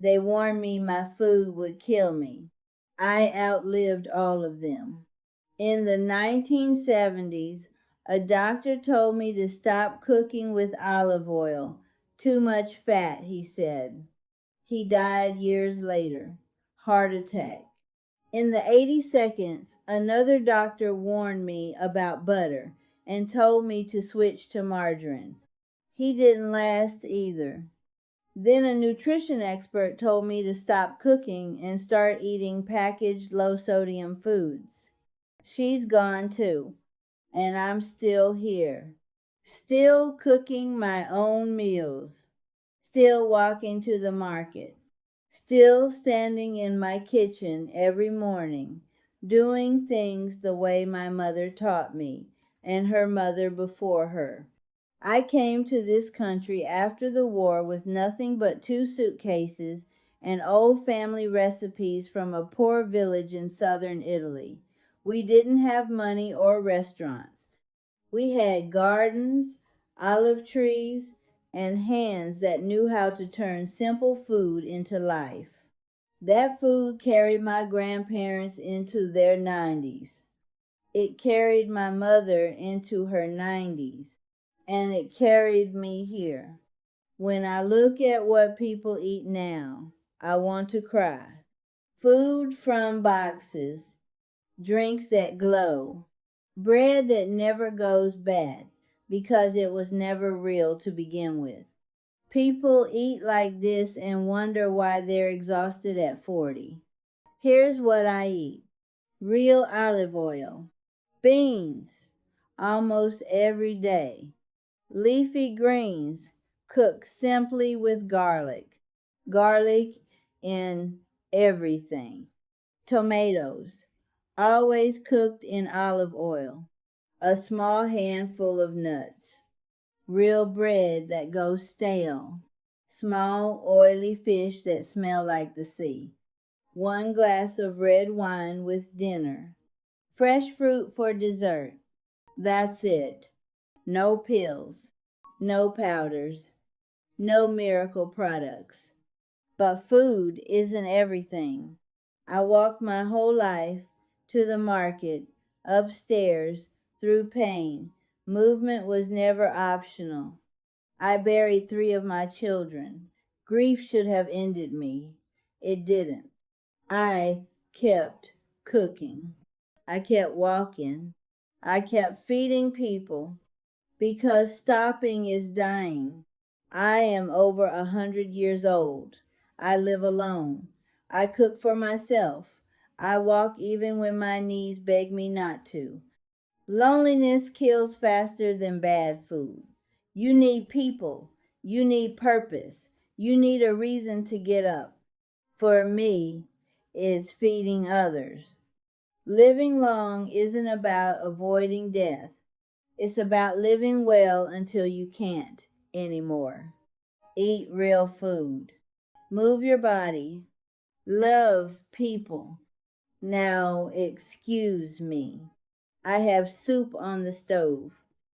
They warned me my food would kill me. I outlived all of them. In the 1970s, a doctor told me to stop cooking with olive oil. Too much fat, he said. He died years later. Heart attack. In the 82nds, another doctor warned me about butter and told me to switch to margarine. He didn't last either. Then a nutrition expert told me to stop cooking and start eating packaged low-sodium foods. She's gone too, and I'm still here. Still cooking my own meals. Still walking to the market. Still standing in my kitchen every morning, doing things the way my mother taught me, and her mother before her. I came to this country after the war with nothing but 2 suitcases and old family recipes from a poor village in southern Italy. We didn't have money or restaurants. We had gardens, olive trees, and hands that knew how to turn simple food into life. That food carried my grandparents into their 90s. It carried my mother into her 90s. And it carried me here. When I look at what people eat now, I want to cry. Food from boxes, drinks that glow, bread that never goes bad because it was never real to begin with. People eat like this and wonder why they're exhausted at 40. Here's what I eat. Real olive oil. Beans. Almost every day. Leafy greens. Cooked simply with garlic. Garlic in everything. Tomatoes. Always cooked in olive oil. A small handful of nuts. Real bread that goes stale. Small oily fish that smell like the sea. 1 glass of red wine with dinner. Fresh fruit for dessert. That's it. No pills. No powders. No miracle products. But food isn't everything. I walked my whole life to the market, upstairs, through pain. Movement was never optional. I buried 3 of my children. Grief should have ended me. It didn't. I kept cooking. I kept walking. I kept feeding people because stopping is dying. I am over 100 years old. I live alone. I cook for myself. I walk even when my knees beg me not to. Loneliness kills faster than bad food. You need people. You need purpose. You need a reason to get up. For me, it's feeding others. Living long isn't about avoiding death. It's about living well until you can't anymore. Eat real food. Move your body. Love people. Now, excuse me. I have soup on the stove.